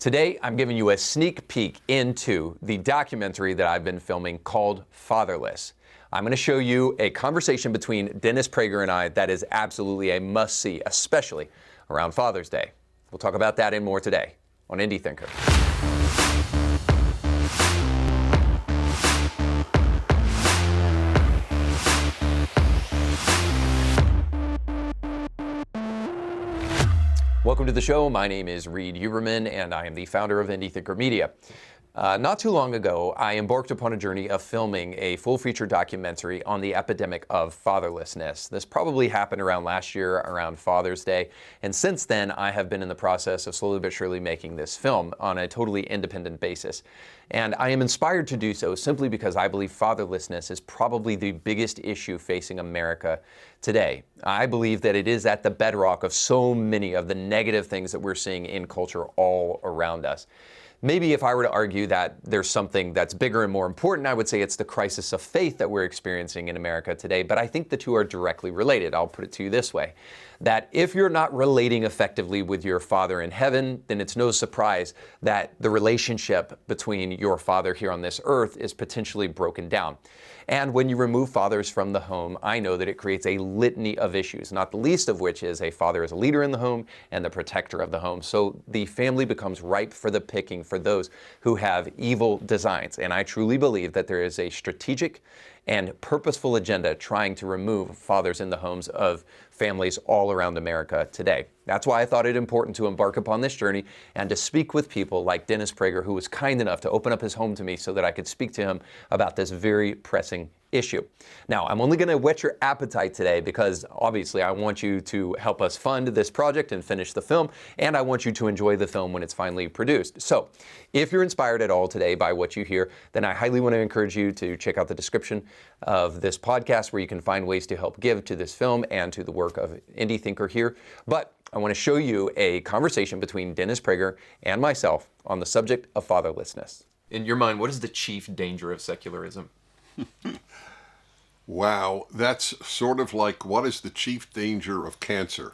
Today, I'm giving you a sneak peek into the documentary that I've been filming called Fatherless. I'm going to show you a conversation between Dennis Prager and I that is absolutely a must-see, especially around Father's Day. We'll talk about that and more today on Indie Thinker. Welcome to the show. My name is Reed Huberman, and I am the founder of Indie Thinker Media. Not too long ago, I embarked upon a journey of filming a full-feature documentary on the epidemic of fatherlessness. This probably happened around last year, around Father's Day, and since then, I have been in the process of slowly but surely making this film on a totally independent basis. And I am inspired to do so simply because I believe fatherlessness is probably the biggest issue facing America today. I believe that it is at the bedrock of so many of the negative things that we're seeing in culture all around us. Maybe if I were to argue that there's something that's bigger and more important, I would say it's the crisis of faith that we're experiencing in America today. But I think the two are directly related. I'll put it to you this way, that if you're not relating effectively with your Father in heaven, then it's no surprise that the relationship between your Father here on this earth is potentially broken down. And when you remove fathers from the home, I know that it creates a litany of issues, not the least of which is a father is a leader in the home and the protector of the home. So the family becomes ripe for the picking for those who have evil designs. And I truly believe that there is a strategic and purposeful agenda trying to remove fathers in the homes of families all around America today. That's why I thought it important to embark upon this journey and to speak with people like Dennis Prager, who was kind enough to open up his home to me so that I could speak to him about this very pressing issue. Now, I'm only going to whet your appetite today because obviously I want you to help us fund this project and finish the film, and I want you to enjoy the film when it's finally produced. So, if you're inspired at all today by what you hear, then I highly want to encourage you to check out the description of this podcast where you can find ways to help give to this film and to the work of Indie Thinker here. But I want to show you a conversation between Dennis Prager and myself on the subject of fatherlessness. In your mind, what is the chief danger of secularism? Wow, that's sort of like, what is the chief danger of cancer?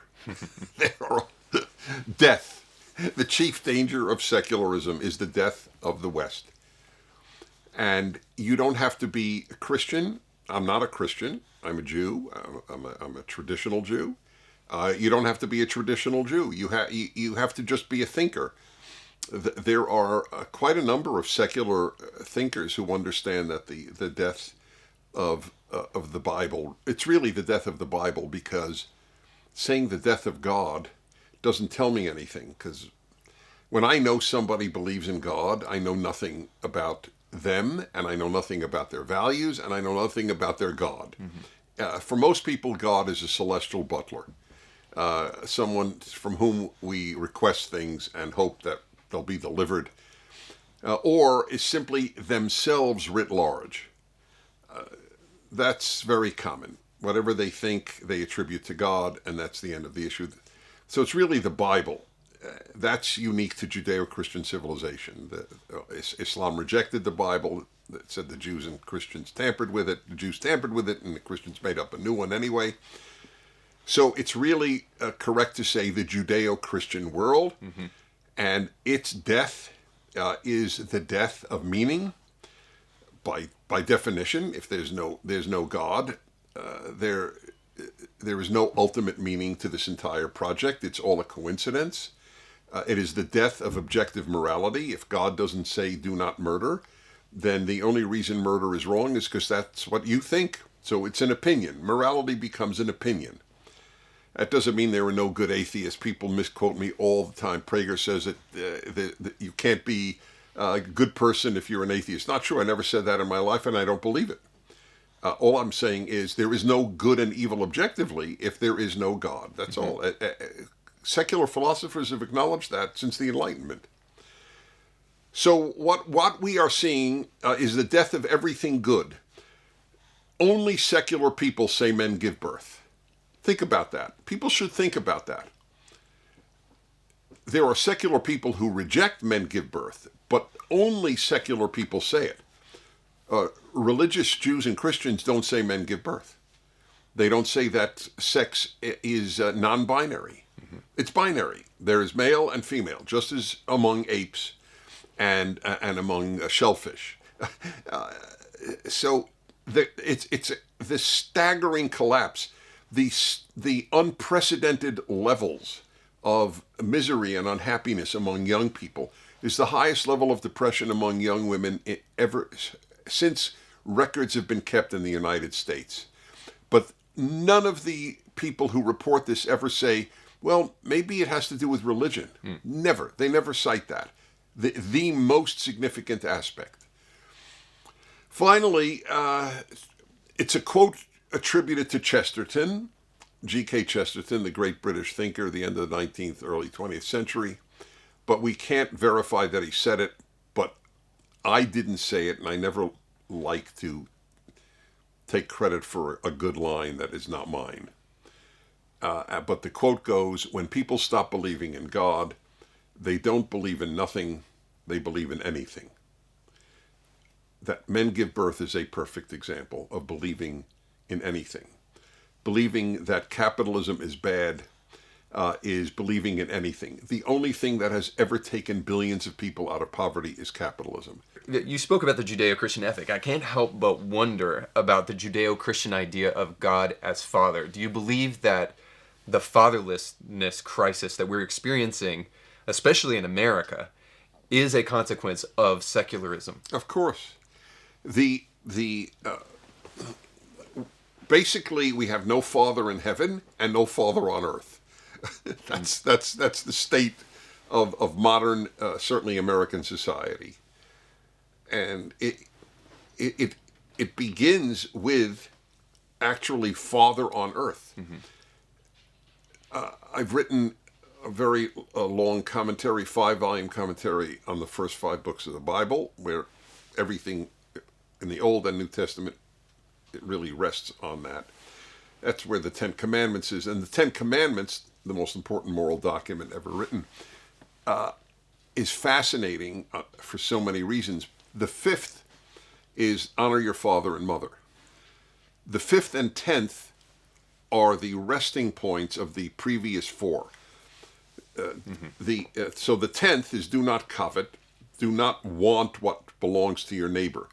Death. The chief danger of secularism is the death of the West. And you don't have to be a Christian. I'm not a Christian. I'm a Jew. I'm a traditional Jew. You don't have to be a traditional Jew. You have to just be a thinker. There are quite a number of secular thinkers who understand that the death of the Bible, it's really the death of the Bible, because saying the death of God doesn't tell me anything. Because when I know somebody believes in God, I know nothing about them, and I know nothing about their values, and I know nothing about their God. Mm-hmm. For most people, God is a celestial butler, someone from whom we request things and hope that they'll be delivered, or is simply themselves writ large. That's very common. Whatever they think, they attribute to God, and that's the end of the issue. So it's really the Bible. That's unique to Judeo-Christian civilization. Islam rejected the Bible. It said the Jews and Christians tampered with it. The Jews tampered with it, and the Christians made up a new one anyway. So it's really correct to say the Judeo-Christian world, mm-hmm. and its death is the death of meaning. By definition, if there's no God, there is no ultimate meaning to this entire project. It's all a coincidence. It is the death of objective morality. If God doesn't say do not murder, then the only reason murder is wrong is because that's what you think. So it's an opinion. Morality becomes an opinion. That doesn't mean there are no good atheists. People misquote me all the time. Prager says that you can't be a good person if you're an atheist. Not true. I never said that in my life, and I don't believe it. All I'm saying is there is no good and evil objectively if there is no God. That's mm-hmm. all. Secular philosophers have acknowledged that since the Enlightenment. So what we are seeing is the death of everything good. Only secular people say men give birth. Think about that. People should think about that. There are secular people who reject men give birth, but only secular people say it. Religious Jews and Christians don't say men give birth. They don't say that sex is non-binary. Mm-hmm. It's binary. There is male and female, just as among apes and among shellfish. So it's this staggering collapse, the unprecedented levels of misery and unhappiness among young people is the highest level of depression among young women ever since records have been kept in the United States. But none of the people who report this ever say, well, maybe it has to do with religion. Never. They never cite that. The most significant aspect. Finally, it's a quote attributed to Chesterton, G.K. Chesterton, the great British thinker, the end of the 19th, early 20th century. But we can't verify that he said it, but I didn't say it, and I never like to take credit for a good line that is not mine. But the quote goes, when people stop believing in God, they don't believe in nothing, they believe in anything. That men give birth is a perfect example of believing in anything. Believing that capitalism is bad is believing in anything. The only thing that has ever taken billions of people out of poverty is capitalism. You spoke about the Judeo-Christian ethic. I can't help but wonder about the Judeo-Christian idea of God as Father. Do you believe that the fatherlessness crisis that we're experiencing, especially in America, is a consequence of secularism? Of course. Basically, we have no father in heaven and no father on earth. That's the state of modern, certainly American society, and it begins with actually father on earth. I've written a very long commentary, 5-volume commentary on the first 5 books of the Bible, where everything in the Old and New Testament, it really rests on that. That's where the 10 Commandments is. And the 10 Commandments, the most important moral document ever written, is fascinating for so many reasons. The 5th is honor your father and mother. The 5th and 10th are the resting points of the previous 4. So the 10th is do not covet, do not want what belongs to your neighbor.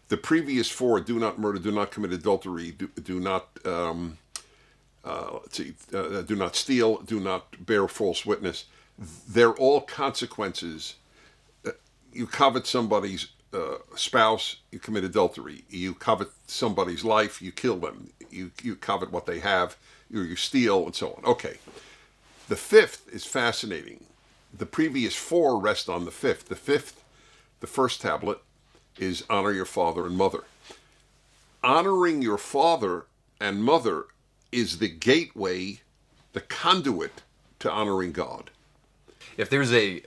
The previous 4, do not murder, do not commit adultery, do not do not steal, do not bear false witness. They're all consequences. You covet somebody's spouse, you commit adultery. You covet somebody's life, you kill them. You covet what they have, you steal, and so on. Okay. The 5th is fascinating. The previous 4 rest on the 5th. The 5th, the first tablet, is honor your father and mother. Honoring your father and mother is the gateway, the conduit to honoring God. If there's a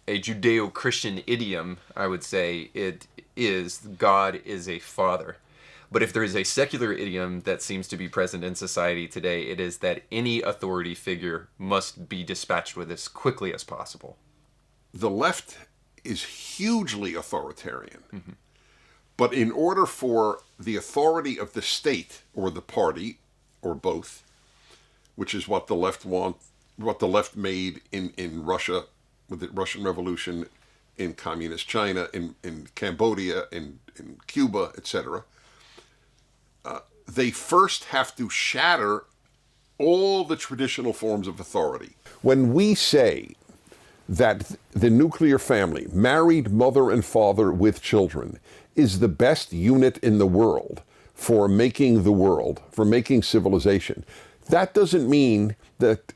Judeo-Christian idiom, I would say it is God is a father. But if there is a secular idiom that seems to be present in society today, it is that any authority figure must be dispatched with as quickly as possible. The left is hugely authoritarian. But in order for the authority of the state or the party or both, which is what the left made in Russia with the Russian Revolution, in communist China, in Cambodia, in Cuba, etc., they first have to shatter all the traditional forms of authority. When we say that the nuclear family, married mother and father with children, is the best unit in the world for making the world, for making civilization, that doesn't mean that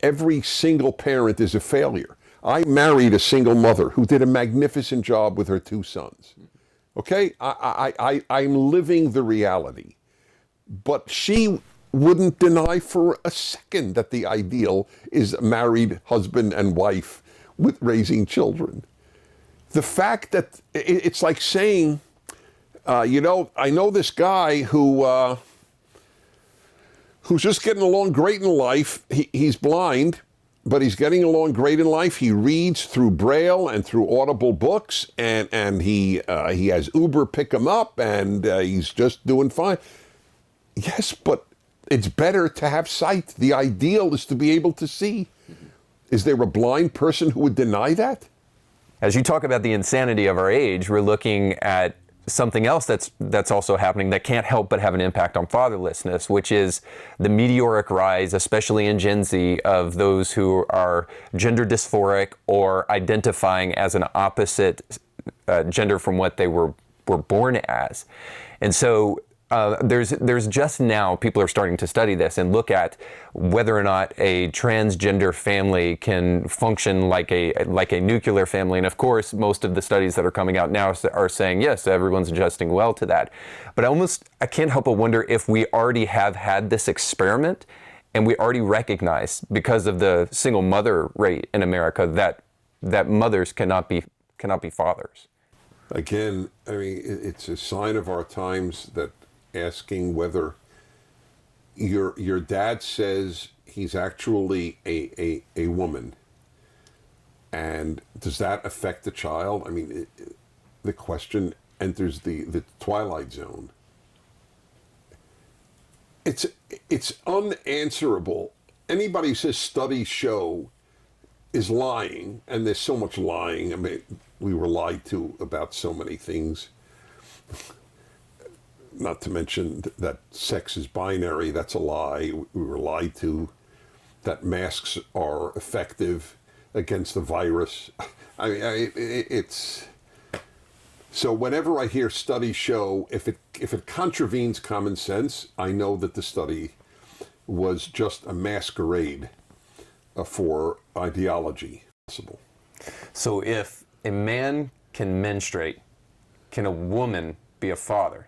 every single parent is a failure. I married a single mother who did a magnificent job with her 2 sons. Okay? I'm living the reality. But she wouldn't deny for a second that the ideal is a married husband and wife with raising children. The fact that it's like saying, I know this guy who's just getting along great in life. He's blind, but he's getting along great in life. He reads through Braille and through Audible books, and he has Uber pick him up, and he's just doing fine. Yes, but it's better to have sight. The ideal is to be able to see. Is there a blind person who would deny that? As you talk about the insanity of our age, we're looking at something else that's also happening that can't help but have an impact on fatherlessness, which is the meteoric rise, especially in Gen Z, of those who are gender dysphoric or identifying as an opposite gender from what they were born as. And so there's just now, people are starting to study this and look at whether or not a transgender family can function like a nuclear family. And of course, most of the studies that are coming out now are saying, yes, everyone's adjusting well to that. But I can't help but wonder if we already have had this experiment and we already recognize, because of the single mother rate in America, that mothers cannot be fathers. Again, I mean, it's a sign of our times that asking whether your dad says he's actually a woman, and does that affect the child? I mean, the question enters the twilight zone. It's unanswerable. Anybody who says studies show is lying, and there's so much lying. I mean, we were lied to about so many things. Not to mention that sex is binary, that's a lie. We were lied to that masks are effective against the virus. I mean, it's... So whenever I hear studies show, if it contravenes common sense, I know that the study was just a masquerade for ideology. So if a man can menstruate, can a woman be a father?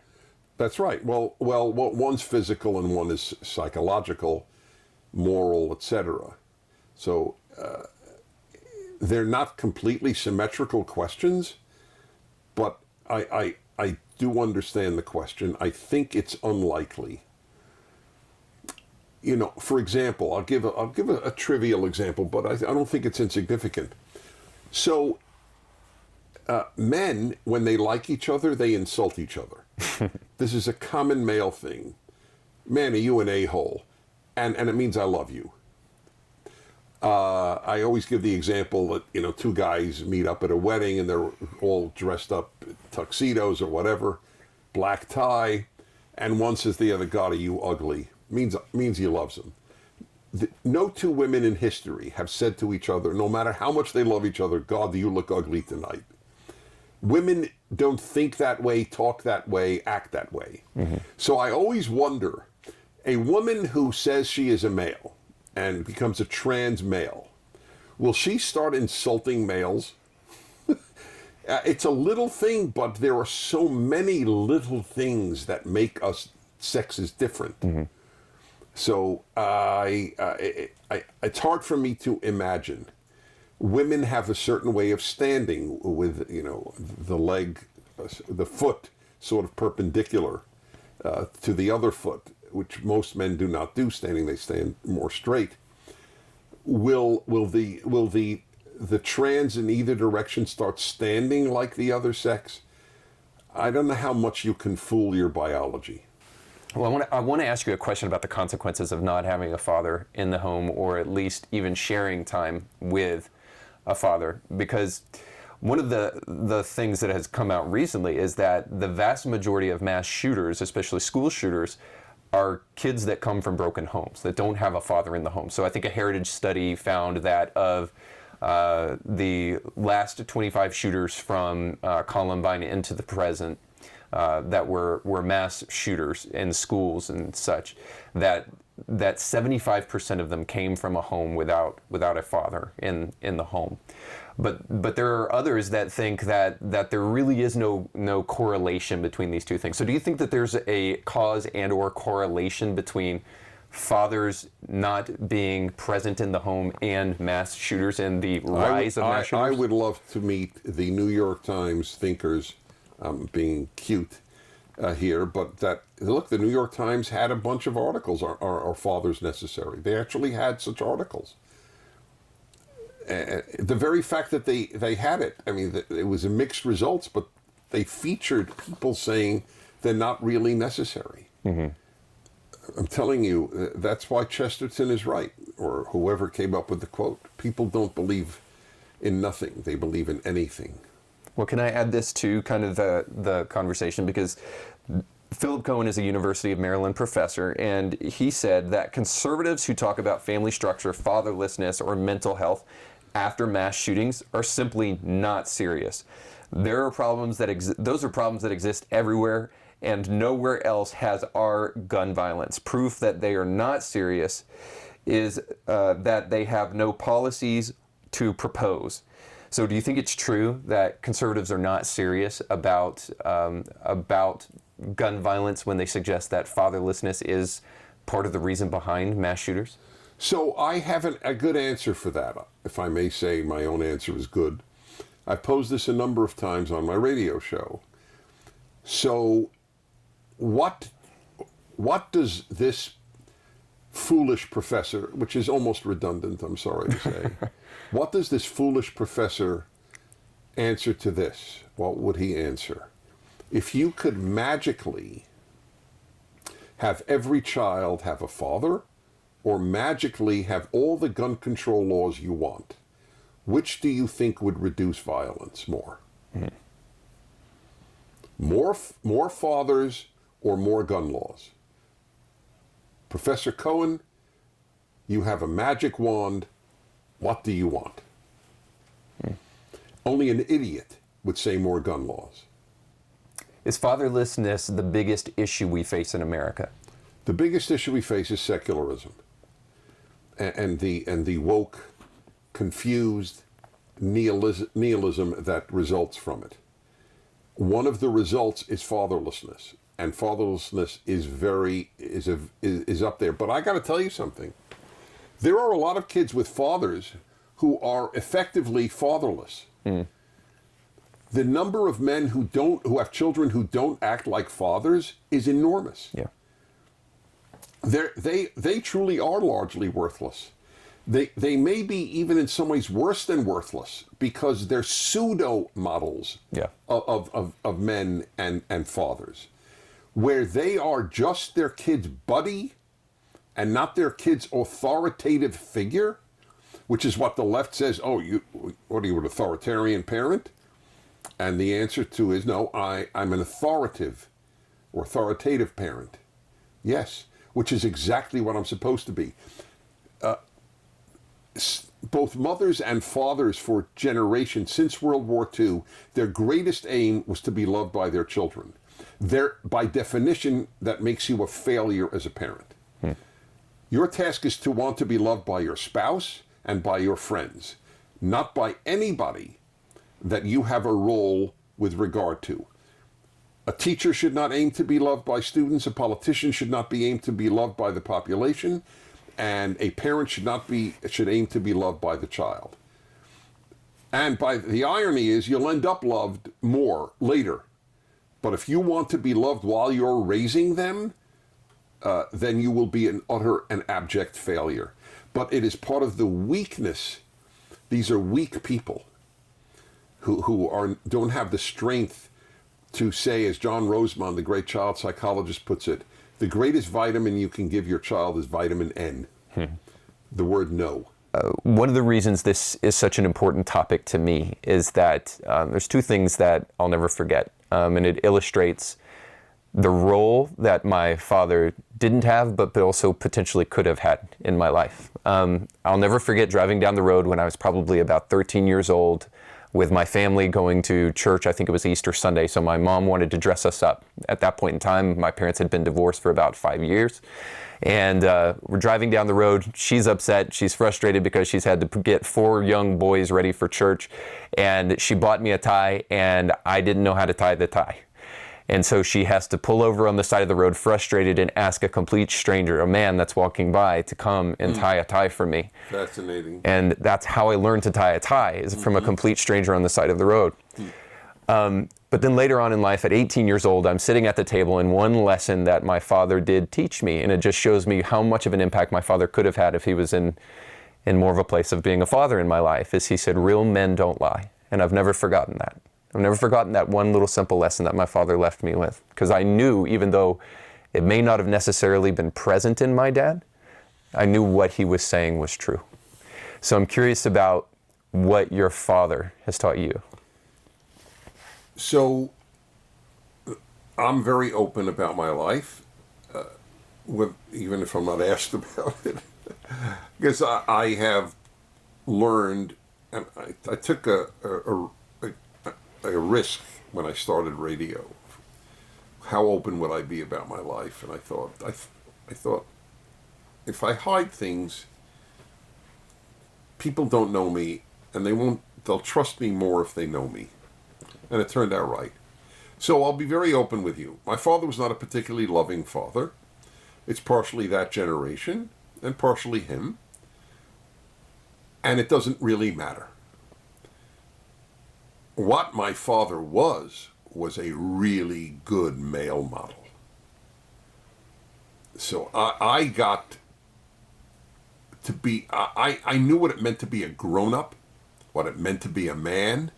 That's right. Well, one's physical and one is psychological, moral, etc. So they're not completely symmetrical questions, but I do understand the question. I think it's unlikely. You know, for example, I'll give a trivial example, but I don't think it's insignificant. So men, when they like each other, they insult each other. This is a common male thing. Man, are you an a-hole? And it means I love you. I always give the example that, you know, two guys meet up at a wedding and they're all dressed up tuxedos or whatever, black tie, and one says to the other, God, are you ugly? Means he loves him. No two women in history have said to each other, no matter how much they love each other, God, do you look ugly tonight? Women don't think that way, talk that way, act that way. Mm-hmm. So I always wonder, a woman who says she is a male and becomes a trans male, will she start insulting males? It's a little thing, but there are so many little things that make us sexes different. Mm-hmm. So it's hard for me to imagine. Women have a certain way of standing with, you know, the foot sort of perpendicular to the other foot, which most men do not do standing. They stand more straight. Will the trans in either direction start standing like the other sex? I don't know how much you can fool your biology. Well, I want to ask you a question about the consequences of not having a father in the home, or at least even sharing time with a father, because one of the things that has come out recently is that the vast majority of mass shooters, especially school shooters, are kids that come from broken homes, that don't have a father in the home. So I think a Heritage study found that of the last 25 shooters from Columbine into the present, that were mass shooters in schools and such, that 75% of them came from a home without a father in the home. But there are others that think that there really is no correlation between these two things. So do you think that there's a cause and or correlation between fathers not being present in the home and mass shooters and the rise of mass shooters? I would love to meet the New York Times thinkers, being cute here, but look, the New York Times had a bunch of articles, are fathers necessary? They actually had such articles. The very fact that they had it, I mean, it was a mixed results, but they featured people saying they're not really necessary. Mm-hmm. I'm telling you, that's why Chesterton is right, or whoever came up with the quote. People don't believe in nothing. They believe in anything. Well, can I add this to kind of the conversation? Because Philip Cohen is a University of Maryland professor, and he said that conservatives who talk about family structure, fatherlessness, or mental health after mass shootings are simply not serious. There are problems that those are problems that exist everywhere, and nowhere else has our gun violence. Proof that they are not serious is that they have no policies to propose. So do you think it's true that conservatives are not serious about gun violence when they suggest that fatherlessness is part of the reason behind mass shooters? So I have a good answer for that. If I may say my own answer is good. I've posed this a number of times on my radio show. So what does this foolish professor, which is almost redundant, I'm sorry to say, what does this foolish professor answer to this? What would he answer? If you could magically have every child have a father, or magically have all the gun control laws you want, which do you think would reduce violence more? Mm-hmm. More fathers or more gun laws? Professor Cohen, you have a magic wand. What do you want? Only an idiot would say more gun laws. Is fatherlessness the biggest issue we face in America? The biggest issue we face is secularism and the woke, confused nihilism that results from it. One of the results is fatherlessness, and fatherlessness is up there. But I got to tell you something. There are a lot of kids with fathers who are effectively fatherless. Mm. The number of men who have children who don't act like fathers is enormous. Yeah. They truly are largely worthless. They may be even in some ways worse than worthless because they're pseudo models of men and fathers, where they are just their kid's buddy and not their kid's authoritative figure, which is what the left says. Oh, what are you, an authoritarian parent? And the answer to is no. I'm an authoritative parent. Yes. Which is exactly what I'm supposed to be. Both mothers and fathers for generations since World War II, their greatest aim was to be loved by their children. By definition, that makes you a failure as a parent. Your task is to want to be loved by your spouse and by your friends, not by anybody that you have a role with regard to. A teacher should not aim to be loved by students. A politician should not be aimed to be loved by the population. And a parent should aim to be loved by the child. And the irony is you'll end up loved more later. But if you want to be loved while you're raising them, then you will be an utter and abject failure. But it is part of the weakness. These are weak people who don't have the strength to say, as John Rosemond, the great child psychologist, puts it, the greatest vitamin you can give your child is vitamin N. The word no. One of the reasons this is such an important topic to me is that there's two things that I'll never forget. And it illustrates the role that my father didn't have, but also potentially could have had in my life. I'll never forget driving down the road when I was probably about 13 years old with my family going to church. I think it was Easter Sunday, so my mom wanted to dress us up. At that point in time, my parents had been divorced for about 5 years. And we're driving down the road. She's upset. She's frustrated because she's had to get 4 young boys ready for church. And she bought me a tie, and I didn't know how to tie the tie. And so she has to pull over on the side of the road frustrated and ask a complete stranger, a man that's walking by, to come and tie a tie for me. Fascinating. And that's how I learned to tie a tie, is from a complete stranger on the side of the road. But then later on in life, at 18 years old, I'm sitting at the table, and one lesson that my father did teach me, and it just shows me how much of an impact my father could have had if he was in more of a place of being a father in my life, is he said, real men don't lie. And I've never forgotten that. I've never forgotten that one little simple lesson that my father left me with. Because I knew, even though It may not have necessarily been present in my dad. I knew what he was saying was true. So I'm curious about what your father has taught you. So I'm very open about my life, even if I'm not asked about it, because I have learned, and I took a risk when I started radio. How open would I be about my life? And I thought, if I hide things, people don't know me, and they'll trust me more if they know me. And it turned out right. So I'll be very open with you. My father was not a particularly loving father. It's partially that generation and partially him. And it doesn't really matter. What my father was a really good male model. So I got to be, I knew what it meant to be a grown-up, what it meant to be a man.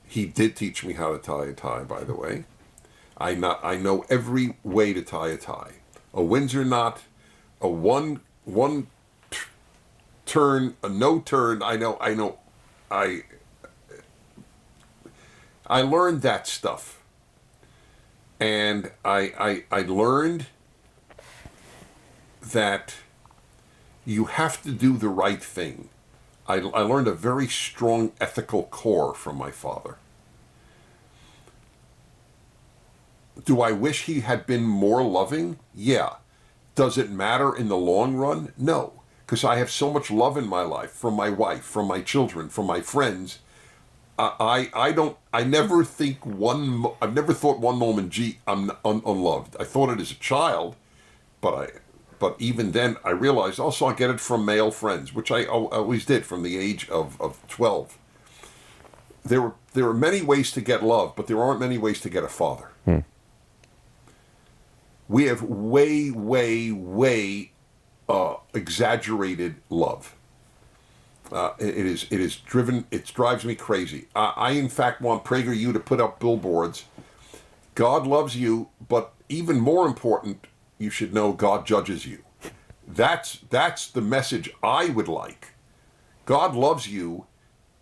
He did teach me how to tie a tie, by the way. I know every way to tie a tie. A Windsor knot, a one turn, a no turn. I learned that stuff. And I learned that you have to do the right thing. I learned a very strong ethical core from my father. Do I wish he had been more loving? Yeah. Does it matter in the long run? No. Because I have so much love in my life, from my wife, from my children, from my friends. I've never thought one moment, gee, I'm unloved. I thought it as a child, but even then I realized also I get it from male friends, which I always did from the age of 12. There are many ways to get love, but there aren't many ways to get a father. We have way exaggerated love. It drives me crazy. I in fact want PragerU to put up billboards. God loves you, but even more important, you should know God judges you. That's the message I would like. God loves you,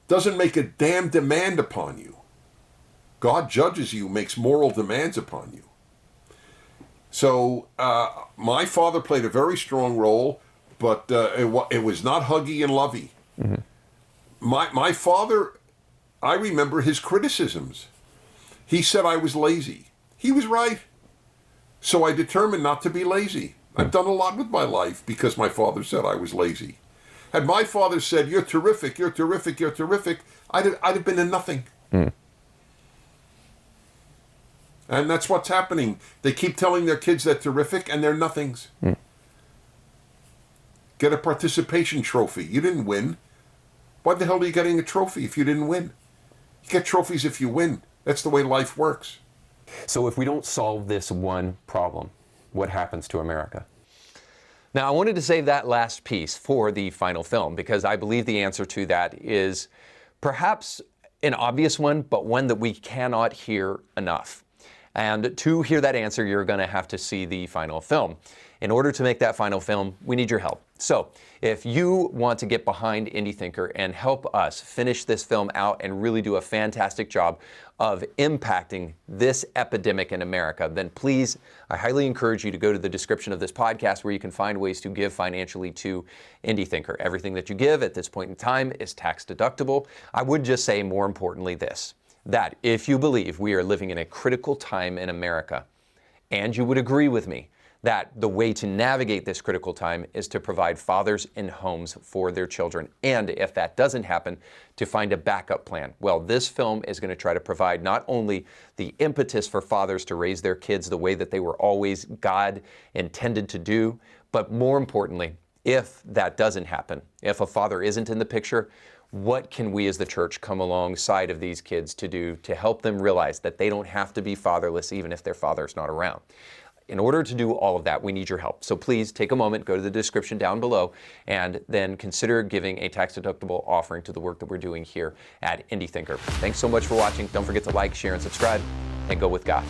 doesn't make a damn demand upon you. God judges you, makes moral demands upon you. So my father played a very strong role, but it was not huggy and lovey. Mm-hmm. My father, I remember his criticisms. He said I was lazy. He was right. So I determined not to be lazy. I've done a lot with my life because my father said I was lazy. Had my father said, you're terrific, you're terrific, you're terrific, I'd have been a nothing. Mm. And that's what's happening. They keep telling their kids they're terrific and they're nothings. Mm. Get a participation trophy. You didn't win. Why the hell are you getting a trophy if you didn't win? You get trophies if you win. That's the way life works. So if we don't solve this one problem, what happens to America? Now, I wanted to save that last piece for the final film because I believe the answer to that is perhaps an obvious one, but one that we cannot hear enough. And to hear that answer, you're going to have to see the final film. In order to make that final film, we need your help. So if you want to get behind Indie Thinker and help us finish this film out and really do a fantastic job of impacting this epidemic in America, then please, I highly encourage you to go to the description of this podcast where you can find ways to give financially to Indie Thinker. Everything that you give at this point in time is tax deductible. I would just say, more importantly, this, that if you believe we are living in a critical time in America, and you would agree with me that the way to navigate this critical time is to provide fathers in homes for their children. And if that doesn't happen, to find a backup plan. Well, this film is going to try to provide not only the impetus for fathers to raise their kids the way that they were always God intended to do, but more importantly, if that doesn't happen, if a father isn't in the picture, what can we as the church come alongside of these kids to do to help them realize that they don't have to be fatherless even if their father's not around? In order to do all of that, we need your help. So please take a moment, go to the description down below, and then consider giving a tax-deductible offering to the work that we're doing here at Indie Thinker. Thanks so much for watching. Don't forget to like, share, and subscribe, and go with God.